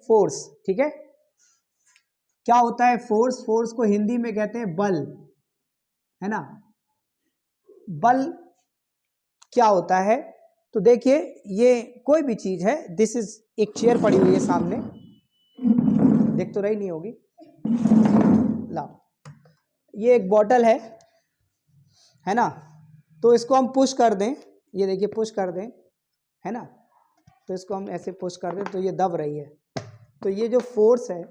Force, ठीक है। क्या होता है फोर्स? फोर्स को हिंदी में कहते हैं बल, है ना। बल क्या होता है? तो देखिए ये कोई भी चीज है, दिस इज एक चेयर पड़ी हुई है सामने, देख तो रही नहीं होगी, ला, ये एक बॉटल है ना। तो इसको हम पुश कर दें, ये देखिए पुश कर दें, है ना। तो इसको हम ऐसे पुश कर दें तो ये दब रही है। तो ये जो फोर्स है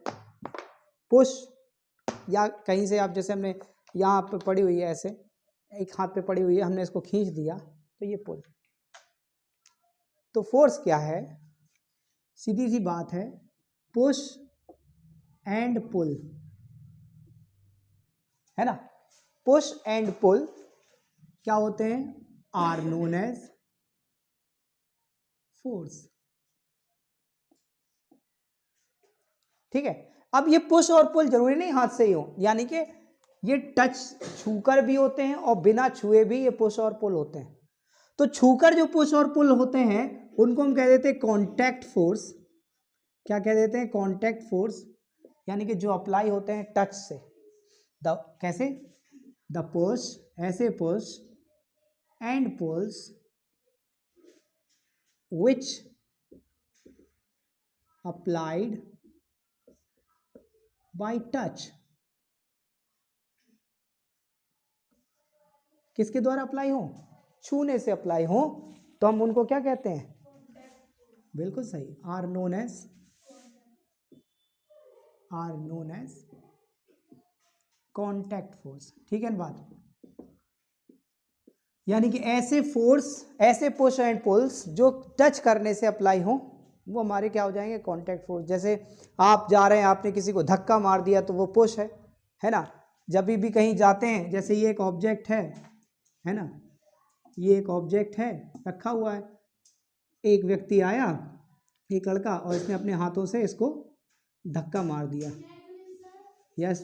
पुश, या कहीं से आप जैसे हमने यहाँ पे पड़ी हुई है ऐसे, एक हाथ पे पड़ी हुई है, हमने इसको खींच दिया तो ये पुल। तो फोर्स क्या है? सीधी सी बात है, पुश एंड पुल, है ना। पुश एंड पुल क्या होते हैं? आर नोन एज फोर्स, ठीक है। अब ये पुश और पुल जरूरी नहीं हाथ से ही हो, यानी कि ये टच छूकर भी होते हैं और बिना छुए भी ये पुश और पुल होते हैं। तो छूकर जो पुश और पुल होते हैं उनको हम कह देते हैं कॉन्टैक्ट फोर्स। क्या कह देते हैं? कॉन्टैक्ट फोर्स, यानी कि जो अप्लाई होते हैं टच से। कैसे? द पुश, ऐसे push and pulls which applied by touch। किसके द्वारा अप्लाई हो? छूने से अप्लाई हो, तो हम उनको क्या कहते हैं? बिल्कुल सही, are known as contact force, ठीक है ना बात। यानी कि ऐसे फोर्स, ऐसे पुश एंड पुल्स जो टच करने से अप्लाई हो, वो हमारे क्या हो जाएंगे? Contact force. जैसे आप जा रहे हैं, आपने किसी को धक्का मार दिया तो वो पुश है ना। जब भी कहीं जाते हैं, जैसे ये एक ऑब्जेक्ट है ना, ये एक ऑब्जेक्ट है रखा हुआ है, एक व्यक्ति आया, एक लड़का, और इसने अपने हाथों से इसको धक्का मार दिया, यस।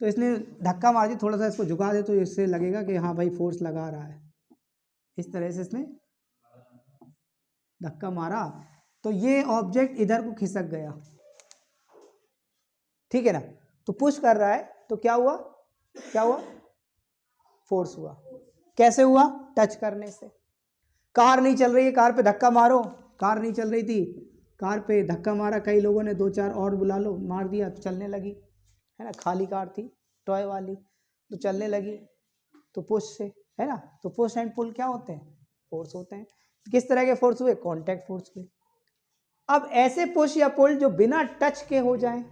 तो इसने धक्का मार दिया, थोड़ा सा इसको झुका दे तो इससे लगेगा कि हाँ भाई फोर्स लगा रहा है। इस तरह से इसने धक्का मारा तो ये ऑब्जेक्ट इधर को खिसक गया, ठीक है ना। तो पुश कर रहा है तो क्या हुआ? क्या हुआ? फोर्स हुआ। कैसे हुआ? टच करने से। कार नहीं चल रही है, कार पे धक्का मारो, कार नहीं चल रही थी, कार पे धक्का मारा, कई लोगों ने, दो चार और बुला लो, मार दिया तो चलने लगी, है ना। खाली कार थी टॉय वाली, तो चलने लगी, तो पुश से, है ना। तो पुश एंड पुल क्या होते हैं? फोर्स होते हैं। किस तरह के फोर्स हुए? कॉन्टैक्ट फोर्स हुए। अब ऐसे पुश या पुल जो बिना टच के हो जाएं,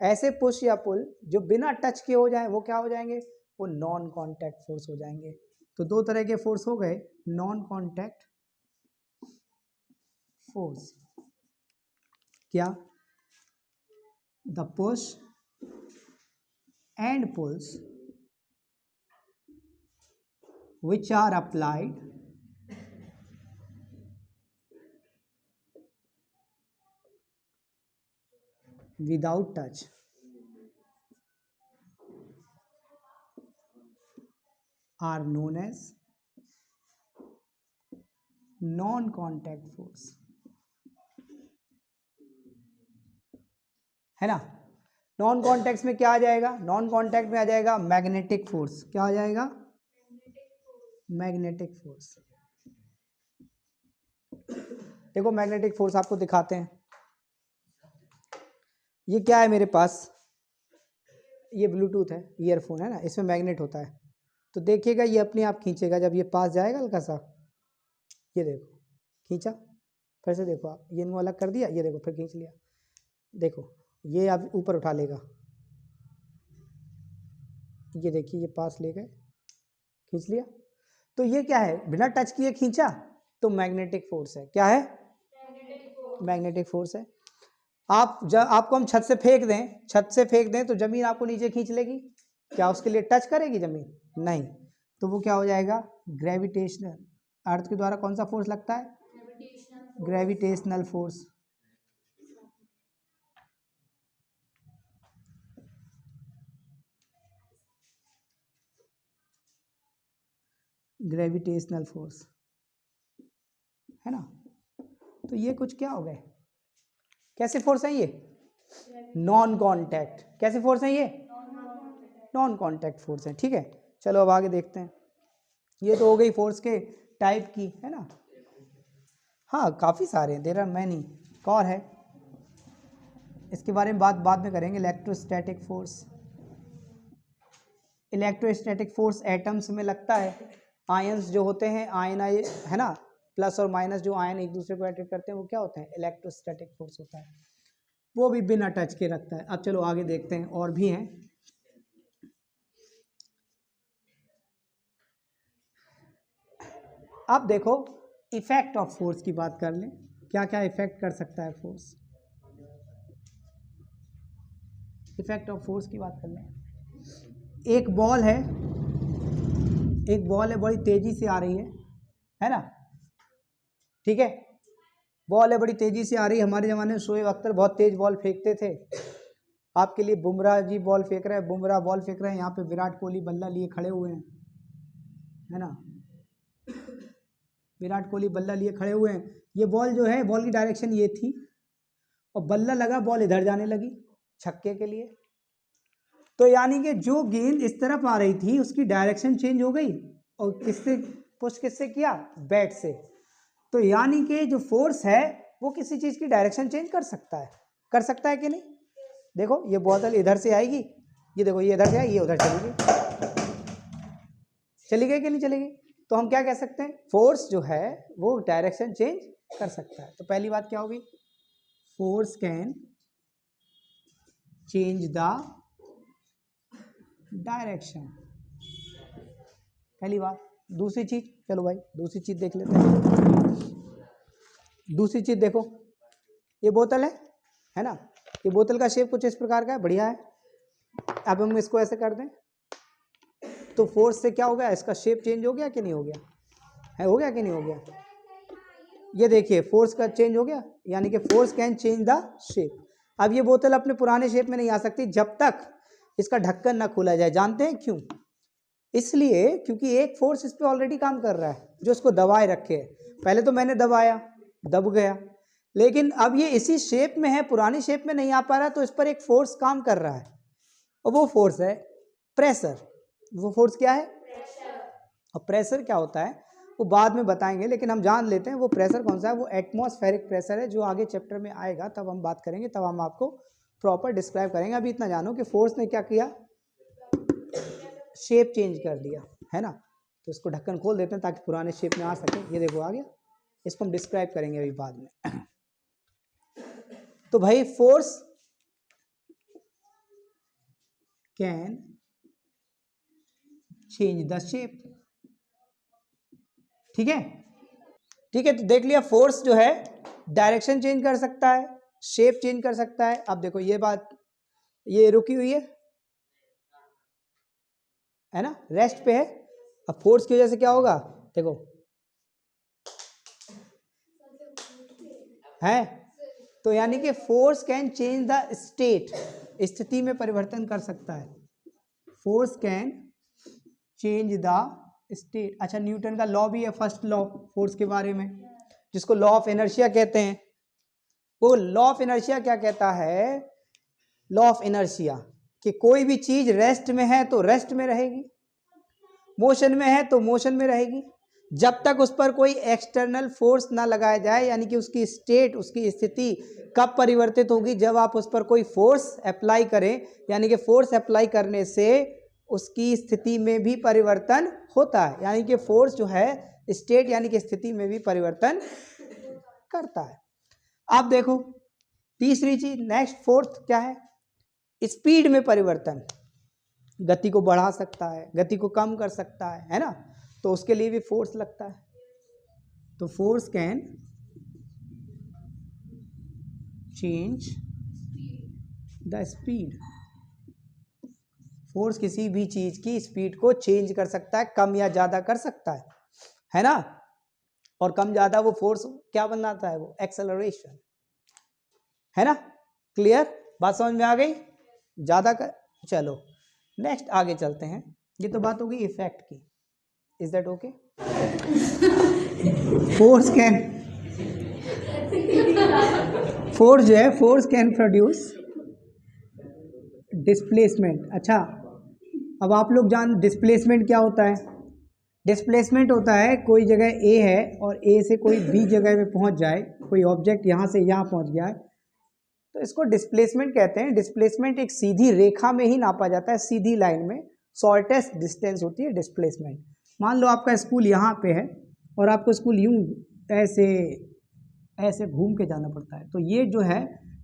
ऐसे पुश या पुल जो बिना टच के हो जाएं, वो क्या हो जाएंगे? वो नॉन कॉन्टैक्ट फोर्स हो जाएंगे। तो दो तरह के फोर्स हो गए, नॉन कॉन्टैक्ट फोर्स। क्या? The push and pulls which are applied without touch are known as non contact force, है ना। नॉन कॉन्टैक्ट में क्या आ जाएगा? नॉन कॉन्टैक्ट में आ जाएगा मैग्नेटिक फोर्स। क्या आ जाएगा? Magnetic force. देखो मैग्नेटिक फोर्स आपको दिखाते हैं। ये क्या है मेरे पास? ये ब्लूटूथ है, ईयरफोन है ना, इसमें मैग्नेट होता है। तो देखिएगा ये अपने आप खींचेगा, जब ये पास जाएगा हल्का सा, ये देखो खींचा, फिर से देखो आप, ये इनको अलग कर दिया, ये देखो फिर खींच लिया, देखो ये आप ऊपर उठा लेगा, ये देखिए ये पास ले गए, खींच लिया। तो ये क्या है? बिना टच किए खींचा, तो मैग्नेटिक फोर्स है। क्या है? मैग्नेटिक फोर्स है। आप जब आपको हम छत से फेंक दें, छत से फेंक दें तो जमीन आपको नीचे खींच लेगी, क्या उसके लिए टच करेगी जमीन? नहीं। तो वो क्या हो जाएगा? ग्रेविटेशनल। अर्थ के द्वारा कौन सा फोर्स लगता है? Gravitational force. ग्रेविटेशनल फोर्स, है ना। तो ये कुछ क्या हो गए? कैसे फोर्स है ये? Non contact. कैसे फोर्स है ये? नॉन कांटेक्ट फोर्स है। ठीक है, चलो अब आगे देखते हैं। ये तो हो गई फोर्स के टाइप की, है ना। हाँ काफ़ी सारे हैं, देयर आर मैनी। और है, इसके बारे में बात बाद में करेंगे। Electrostatic force. Electrostatic force atoms में लगता है। आयंस जो होते हैं, आयन है ना, प्लस और माइनस जो आयन एक दूसरे को अट्रैक्ट करते हैं वो क्या होते हैं? इलेक्ट्रोस्टैटिक फोर्स होता है। वो भी बिना टच के रखता है। अब चलो आगे देखते हैं, और भी हैं। अब देखो इफेक्ट ऑफ फोर्स की बात कर लें। क्या क्या इफेक्ट कर सकता है फोर्स? इफेक्ट ऑफ फोर्स की बात कर लें। एक बॉल है, बड़ी तेजी से आ रही है ना, ठीक है। बॉल है, बड़ी तेजी से आ रही है। हमारे ज़माने में शोएब अख्तर बहुत तेज बॉल फेंकते थे। आपके लिए बुमराह जी बॉल फेंक रहे हैं, बुमराह बॉल फेंक रहे हैं, यहाँ पे विराट कोहली बल्ला लिए खड़े हुए हैं, है ना। विराट कोहली बल्ला लिए खड़े हुए हैं। ये बॉल जो है, बॉल की डायरेक्शन ये थी और बल्ला लगा, बॉल इधर जाने लगी छक्के के लिए। तो यानी कि जो गेंद इस तरफ आ रही थी उसकी डायरेक्शन चेंज हो गई, और किससे पुश किससे किया? बैट से। तो यानी कि जो फोर्स है वो किसी चीज़ की डायरेक्शन चेंज कर सकता है कि नहीं? देखो ये बोतल इधर से आएगी, ये देखो ये इधर से आई, ये उधर चली गई कि नहीं चली गई? तो हम क्या कह सकते हैं? फोर्स जो है वो डायरेक्शन चेंज कर सकता है। तो पहली बात क्या होगी? Force can change the direction, पहली बात। दूसरी चीज, चलो भाई दूसरी चीज देख लेते हैं। दूसरी चीज देखो, ये बोतल है ना, ये बोतल का शेप कुछ इस प्रकार का है, बढ़िया है। अब हम इसको ऐसे कर दें तो फोर्स से क्या हो गया? इसका शेप चेंज हो गया कि नहीं हो गया? हो गया कि नहीं हो गया? ये देखिए फोर्स का चेंज हो गया, यानी कि force can change the shape. अब ये बोतल अपने पुराने शेप में नहीं आ सकती जब तक इसका ढक्कन ना खोला जाए। जानते हैं क्यों? इसलिए क्योंकि एक फोर्स इस पे ऑलरेडी काम कर रहा है जो इसको दबाए रखे है। पहले तो मैंने दबाया, दब गया, लेकिन अब ये इसी शेप में है, पुरानी शेप में नहीं आ पा रहा, तो इस पर एक फोर्स काम कर रहा है और वो फोर्स है प्रेशर। वो फोर्स क्या है? और प्रेशर क्या होता है वो बाद में बताएंगे, लेकिन हम जान लेते हैं वो प्रेशर कौन सा है। वो एटमॉस्फेरिक प्रेशर है, जो आगे चैप्टर में आएगा तब हम बात करेंगे, तब हम आपको प्रॉपर डिस्क्राइब करेंगे। अभी इतना जानो कि फोर्स ने क्या किया? शेप चेंज कर दिया, है ना। तो इसको ढक्कन खोल देते हैं ताकि पुराने शेप में आ सके। ये देखो आ गया, इसको हम डिस्क्राइब करेंगे अभी बाद में। तो भाई force can change the shape, ठीक है। ठीक है, तो देख लिया फोर्स जो है डायरेक्शन चेंज कर सकता है, शेप चेंज कर सकता है। अब देखो ये बात, ये रुकी हुई है ना, रेस्ट पे है। अब फोर्स की वजह से क्या होगा? देखो है, तो यानी कि force can change the state, स्थिति में परिवर्तन कर सकता है। Force can change the state. अच्छा, न्यूटन का लॉ भी है, फर्स्ट लॉ फोर्स के बारे में, जिसको लॉ ऑफ इनर्शिया कहते हैं। वो लॉ ऑफ इनर्शिया क्या कहता है? लॉ ऑफ इनर्शिया कि कोई भी चीज रेस्ट में है तो रेस्ट में रहेगी, मोशन में है तो मोशन में रहेगी, जब तक उस पर कोई एक्सटर्नल फोर्स ना लगाया जाए। यानी कि उसकी स्टेट, उसकी स्थिति कब परिवर्तित होगी? जब आप उस पर कोई फोर्स अप्लाई करें, यानी कि फोर्स अप्लाई करने से उसकी स्थिति में भी परिवर्तन होता है। यानी कि फोर्स जो है स्टेट यानी कि स्थिति में भी परिवर्तन करता है। अब देखो तीसरी चीज, नेक्स्ट फोर्थ क्या है? स्पीड में परिवर्तन। गति को बढ़ा सकता है, गति को कम कर सकता है ना, तो उसके लिए भी फोर्स लगता है। तो force can change the speed. Force किसी भी चीज की स्पीड को चेंज कर सकता है, कम या ज्यादा कर सकता है ना। और कम ज्यादा वो फोर्स क्या बनाता है? वो एक्सेलरेशन, है ना। क्लियर? बात समझ में आ गई? ज्यादा कर, चलो नेक्स्ट आगे चलते हैं। ये तो बात हो गई इफेक्ट की, is that okay? Force can force जो है, फोर्स कैन प्रोड्यूस डिस्प्लेसमेंट। अच्छा, अब आप लोग जान डिस्प्लेसमेंट क्या होता है। डिस्प्लेसमेंट होता है कोई जगह ए है और ए से कोई बी जगह पे पहुंच जाए, कोई ऑब्जेक्ट यहाँ से यहाँ पहुंच गया है, तो इसको डिस्प्लेसमेंट कहते हैं। डिस्प्लेसमेंट एक सीधी रेखा में ही नापा जाता है, सीधी लाइन में शॉर्टेस्ट डिस्टेंस होती है डिस्प्लेसमेंट। मान लो आपका स्कूल यहाँ पे है और आपको स्कूल यूं ऐसे ऐसे घूम के जाना पड़ता है, तो ये जो है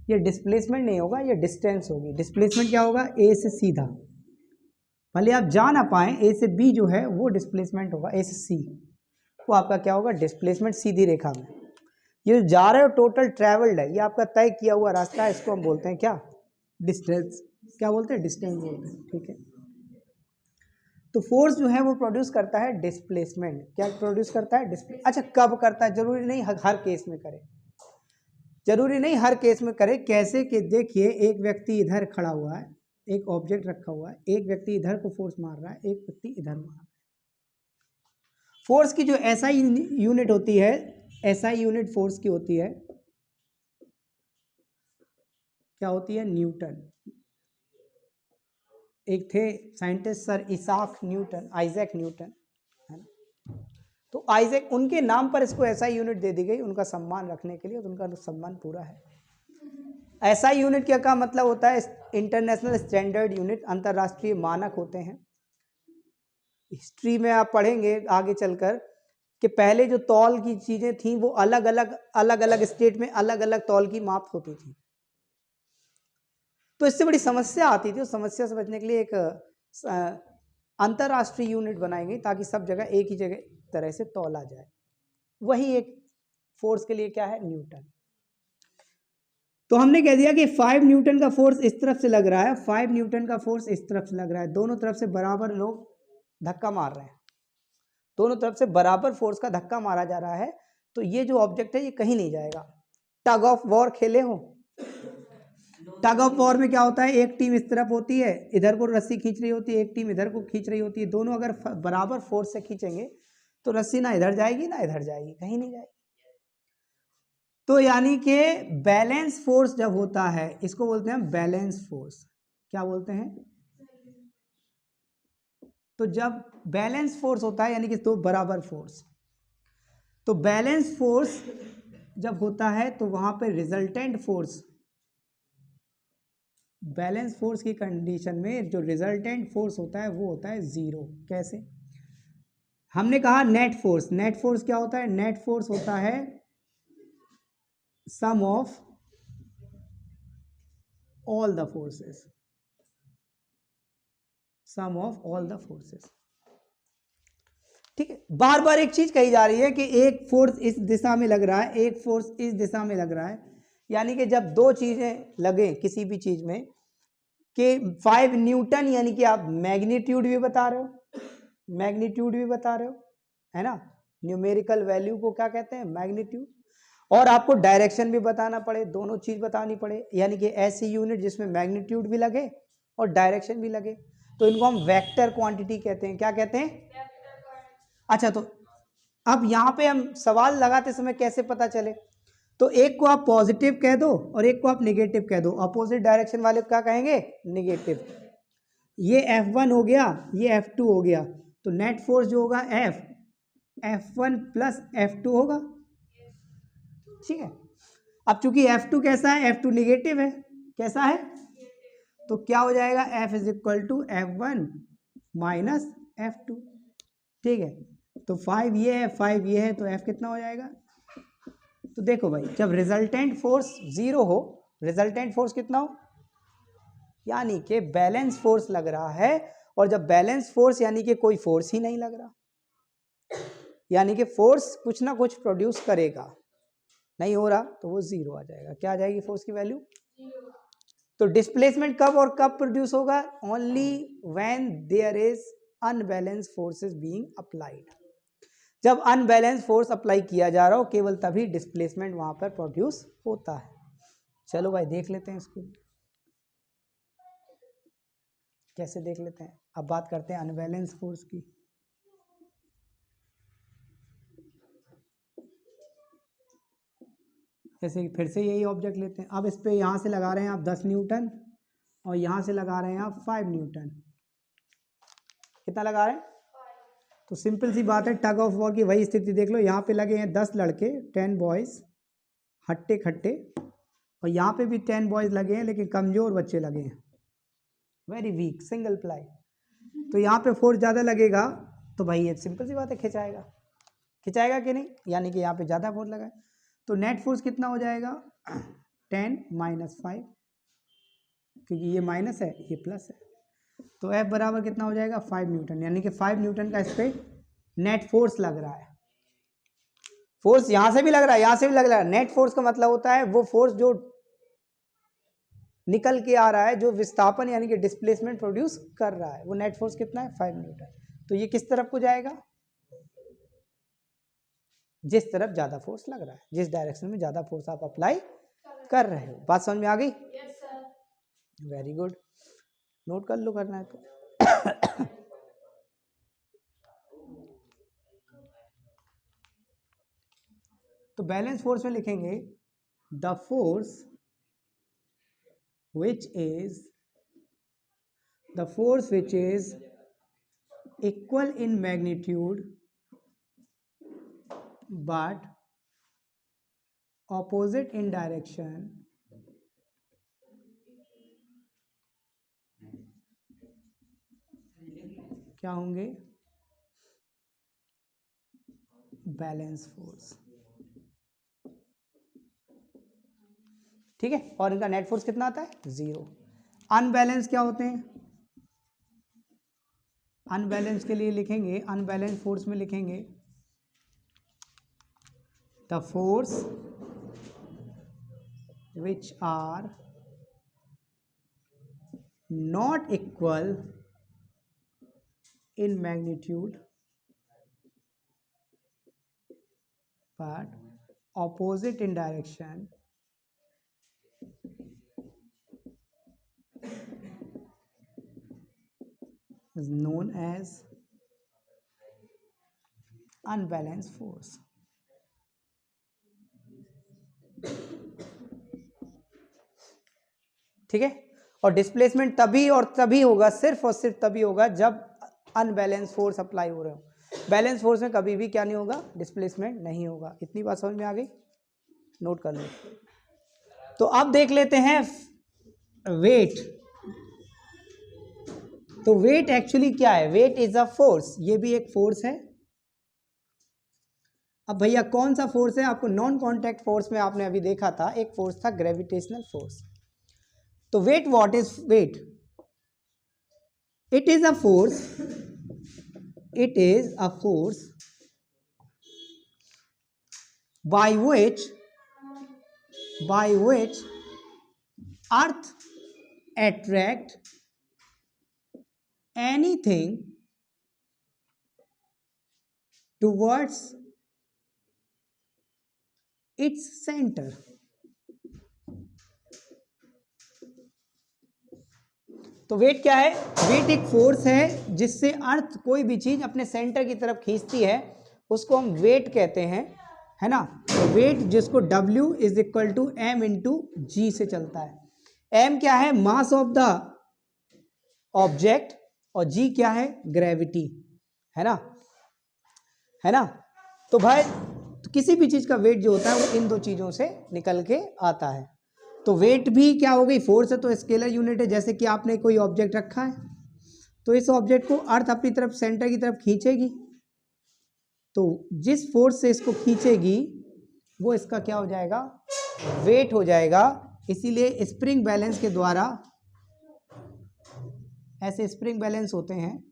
ये डिस्प्लेसमेंट नहीं होगा, ये डिस्टेंस होगी। डिस्प्लेसमेंट क्या होगा, ए से सीधा, भले आप जा ना पाए, ए से बी जो है वो डिस्प्लेसमेंट होगा, ए से सी, वो आपका क्या होगा, डिस्प्लेसमेंट सीधी रेखा में। ये जा रहे हो टोटल ट्रेवल्ड है, ये आपका तय किया हुआ रास्ता है, इसको हम बोलते हैं क्या, डिस्टेंस। क्या बोलते हैं, डिस्टेंस बोलते हैं, ठीक है। तो फोर्स जो है वो प्रोड्यूस करता है डिस्प्लेसमेंट। क्या प्रोड्यूस करता है, अच्छा कब करता है, जरूरी नहीं हर केस में करे, जरूरी नहीं हर केस में करे। कैसे कि देखिए, एक व्यक्ति इधर खड़ा हुआ है, एक ऑब्जेक्ट रखा हुआ है, एक व्यक्ति इधर को फोर्स मार रहा है, एक व्यक्ति इधर मार रहा है। फोर्स की जो एसआई यूनिट होती है, एसआई यूनिट फोर्स की होती है, क्या होती है, न्यूटन। एक थे scientist sir Isaac Newton, Isaac Newton, है ना। तो आइजैक, उनके नाम पर इसको एसआई यूनिट दे दी गई, उनका सम्मान रखने के लिए, तो उनका सम्मान पूरा है। एसआई यूनिट क्या मतलब होता है, इंटरनेशनल स्टैंडर्ड यूनिट, अंतरराष्ट्रीय मानक होते हैं। हिस्ट्री में आप पढ़ेंगे आगे चलकर कि पहले जो तौल की चीजें थी वो अलग अलग स्टेट में अलग अलग तौल की माप होती थी, तो इससे बड़ी समस्या आती थी। उस समस्या से बचने के लिए एक अंतरराष्ट्रीय यूनिट बनाई गई ताकि सब जगह एक ही जगह तरह से तौला जाए। वही एक फोर्स के लिए क्या है, न्यूटन। तो हमने कह दिया कि 5 न्यूटन का फोर्स इस तरफ से लग रहा है, 5 न्यूटन का फोर्स इस तरफ से लग रहा है, दोनों तरफ से बराबर लोग धक्का मार रहे हैं, दोनों तरफ से बराबर फोर्स का धक्का मारा जा रहा है। तो ये जो ऑब्जेक्ट है ये कहीं नहीं जाएगा। टग ऑफ वॉर खेले हो, टग ऑफ वॉर में क्या होता है, एक टीम इस तरफ होती है, इधर को रस्सी खींच रही होती है, एक टीम इधर को खींच रही होती है, दोनों अगर बराबर फोर्स से खींचेंगे तो रस्सी ना इधर जाएगी ना इधर जाएगी, कहीं नहीं जाएगी। तो यानी कि बैलेंस फोर्स जब होता है, इसको बोलते हैं बैलेंस फोर्स। क्या बोलते हैं, तो जब बैलेंस फोर्स होता है यानी कि दो बराबर फोर्स, तो बैलेंस फोर्स जब होता है तो वहां पे रिजल्टेंट फोर्स, बैलेंस फोर्स की कंडीशन में जो रिजल्टेंट फोर्स होता है वो होता है जीरो। कैसे, हमने कहा नेट फोर्स, नेट फोर्स क्या होता है, नेट फोर्स होता है sum of all the forces, sum of all the forces, ठीक है। बार बार एक चीज कही जा रही है कि एक फोर्स इस दिशा में लग रहा है, एक फोर्स इस दिशा में लग रहा है, यानी कि जब दो चीजें लगे किसी भी चीज में कि 5 न्यूटन, यानी कि आप मैग्नीट्यूड भी बता रहे हो, मैग्नीट्यूड भी बता रहे हो, है ना, न्यूमेरिकल वैल्यू को क्या कहते हैं, मैग्नीट्यूड, और आपको डायरेक्शन भी बताना पड़े, दोनों चीज बतानी पड़े, यानी कि ऐसी यूनिट जिसमें मैग्नीट्यूड भी लगे और डायरेक्शन भी लगे, तो इनको हम वेक्टर क्वांटिटी कहते हैं। क्या कहते हैं, अच्छा, तो अब यहां पे हम सवाल लगाते समय कैसे पता चले, तो एक को आप पॉजिटिव कह दो और एक को आप नेगेटिव कह दो, अपोजिट डायरेक्शन वाले को क्या कहेंगे, नेगेटिव। ये F1 हो गया, ये F2 हो गया, तो नेट फोर्स जो होगा F1 प्लस F2 होगा, ठीक है। अब चूंकि F2 कैसा है, F2 नेगेटिव है, कैसा है, तो क्या हो जाएगा, F is equal to F1 minus F2, ठीक है। तो 5 ये है, 5 ये है, तो F कितना हो जाएगा, तो देखो भाई, जब रिजल्टेंट फोर्स जीरो हो, रिजल्टेंट फोर्स कितना हो, यानी कि बैलेंस फोर्स लग रहा है, और जब बैलेंस फोर्स यानी कि कोई फोर्स ही नहीं लग रहा, यानी कि फोर्स कुछ ना कुछ प्रोड्यूस करेगा, नहीं हो रहा तो वो जीरो आ जाएगा। क्या आ जाएगी फोर्स की वैल्यू, तो डिस्प्लेसमेंट कब और कब प्रोड्यूस होगा, only when there is unbalance forces being applied, जब अनबैलेंस फोर्स अप्लाई किया जा रहा हो केवल तभी डिस्प्लेसमेंट वहां पर प्रोड्यूस होता है। चलो भाई देख लेते हैं इसको, कैसे देख लेते हैं। अब बात करते हैं अनबैलेंस फोर्स की। जैसे फिर से यही ऑब्जेक्ट लेते हैं, अब इस पे यहाँ से लगा रहे हैं आप 10 न्यूटन और यहाँ से लगा रहे हैं आप 5 न्यूटन। कितना लगा रहे हैं? तो सिंपल सी बात है, टग ऑफ वॉर की वही स्थिति देख लो, यहाँ पे लगे हैं 10 लड़के 10 बॉयज़ हट्टे खट्टे, और यहाँ पे भी 10 बॉयज़ लगे हैं लेकिन कमज़ोर बच्चे लगे हैं, वेरी वीक सिंगल प्लाई। तो यहाँ पे फोर्स ज़्यादा लगेगा तो भाई ये सिंपल सी बात है, खिंचाएगा, खिंचाएगा कि नहीं, यानी कि यहाँ पे ज़्यादा फोर्स लगा है। तो नेट फोर्स कितना हो जाएगा 10 - 5, क्योंकि ये माइनस है ये प्लस है, तो F बराबर कितना हो जाएगा 5 न्यूटन, यानी कि 5 न्यूटन का इस पर नेट फोर्स लग रहा है। फोर्स यहाँ से भी लग रहा है, यहाँ से भी लग रहा है। नेट फोर्स का मतलब होता है वो फोर्स जो निकल के आ रहा है, जो विस्थापन यानी कि डिस्प्लेसमेंट प्रोड्यूस कर रहा है, वो नेट फोर्स कितना है 5 न्यूटन। तो ये किस तरफ को जाएगा? जिस तरफ ज्यादा फोर्स लग रहा है, जिस डायरेक्शन में ज्यादा फोर्स आप अप्लाई कर रहे हो। बात समझ में आ गई? Yes sir. Very good, note कर लो, करना है तो। तो बैलेंस फोर्स में लिखेंगे the force which is equal in magnitude but opposite in direction क्या होंगे? Balance force. ठीक है, और इनका नेट फोर्स कितना आता है? 0। अनबैलेंस क्या होते हैं? अनबैलेंस के लिए लिखेंगे, अनबैलेंस फोर्स में लिखेंगे the force which are not equal in magnitude but opposite in direction is known as unbalanced force। ठीक है, और डिस्प्लेसमेंट तभी और तभी होगा, सिर्फ और सिर्फ तभी होगा जब अनबैलेंस फोर्स अप्लाई हो रहे हो। बैलेंस फोर्स में कभी भी क्या नहीं होगा? डिस्प्लेसमेंट नहीं होगा। इतनी बात समझ में आ गई? नोट कर लो। तो अब देख लेते हैं वेट। तो वेट एक्चुअली क्या है? वेट इज अ फोर्स, ये भी एक फोर्स है। अब भैया कौन सा फोर्स है? आपको नॉन कॉन्टैक्ट फोर्स में आपने अभी देखा था, एक फोर्स था ग्रेविटेशनल फोर्स। तो weight, what is weight? It is a force, it is a force by which earth attract anything towards its center। तो वेट क्या है? वेट एक फोर्स है जिससे अर्थ कोई भी चीज अपने सेंटर की तरफ खींचती है, उसको हम वेट कहते हैं, है ना। तो वेट जिसको W = m/g से चलता है। m क्या है? मास ऑफ द ऑब्जेक्ट, और g क्या है? ग्रेविटी, है ना, है ना। तो भाई तो किसी भी चीज का वेट जो होता है वो इन दो चीजों से निकल के आता है। तो वेट भी क्या हो गई? फोर्स है, तो स्केलर यूनिट है। जैसे कि आपने कोई ऑब्जेक्ट रखा है तो इस ऑब्जेक्ट को अर्थ अपनी तरफ सेंटर की तरफ खींचेगी, तो जिस फोर्स से इसको खींचेगी वो इसका क्या हो जाएगा? वेट हो जाएगा। इसीलिए स्प्रिंग बैलेंस के द्वारा, ऐसे स्प्रिंग बैलेंस होते हैं,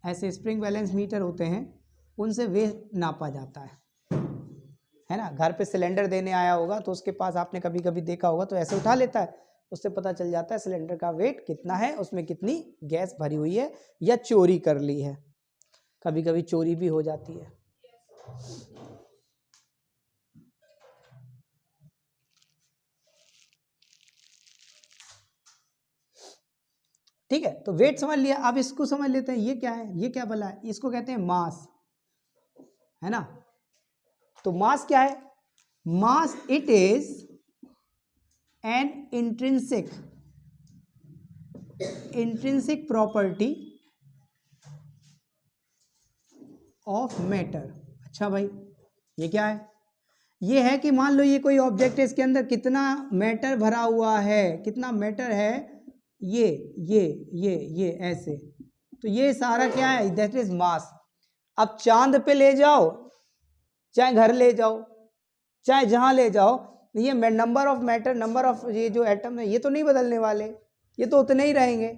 ऐसे स्प्रिंग बैलेंस मीटर होते हैं, उनसे वेट नापा जाता है ना। घर पे सिलेंडर देने आया होगा तो उसके पास आपने कभी कभी देखा होगा, तो ऐसे उठा लेता है, उससे पता चल जाता है सिलेंडर का वेट कितना है, उसमें कितनी गैस भरी हुई है या चोरी कर ली है। कभी कभी चोरी भी हो जाती है। ठीक है, तो वेट समझ लिया। अब इसको समझ लेते हैं, ये क्या है? ये क्या भला है? इसको कहते हैं मास, है ना। तो मास क्या है? Mass it is an intrinsic property of matter. अच्छा भाई, ये क्या है? ये है कि मान लो ये कोई ऑब्जेक्ट है, इसके अंदर कितना मैटर भरा हुआ है, कितना मैटर है, ये ऐसे, तो ये सारा क्या है? That is mass. अब चांद पे ले जाओ, चाहे घर ले जाओ, चाहे जहां ले जाओ, ये number of matter, number of ये जो एटम है, ये तो नहीं बदलने वाले, ये तो उतने ही रहेंगे।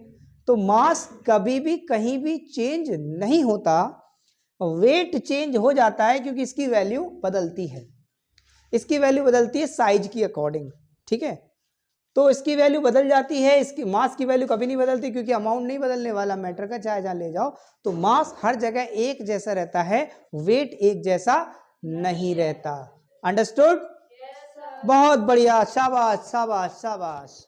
तो मास कभी भी कहीं भी चेंज नहीं होता, वेट चेंज हो जाता है क्योंकि इसकी वैल्यू बदलती है। इसकी वैल्यू बदलती है साइज की अकॉर्डिंग, ठीक है? तो इसकी वैल्यू बदल जाती है, इसकी मास की वैल्यू कभी नहीं बदलती क्योंकि अमाउंट नहीं बदलने वाला मैटर का, चाहे जहां ले जाओ। तो मास हर जगह एक जैसा रहता है, वेट एक जैसा नहीं रहता। अंडरस्टूड? बहुत बढ़िया, शाबाश शाबाश शाबाश।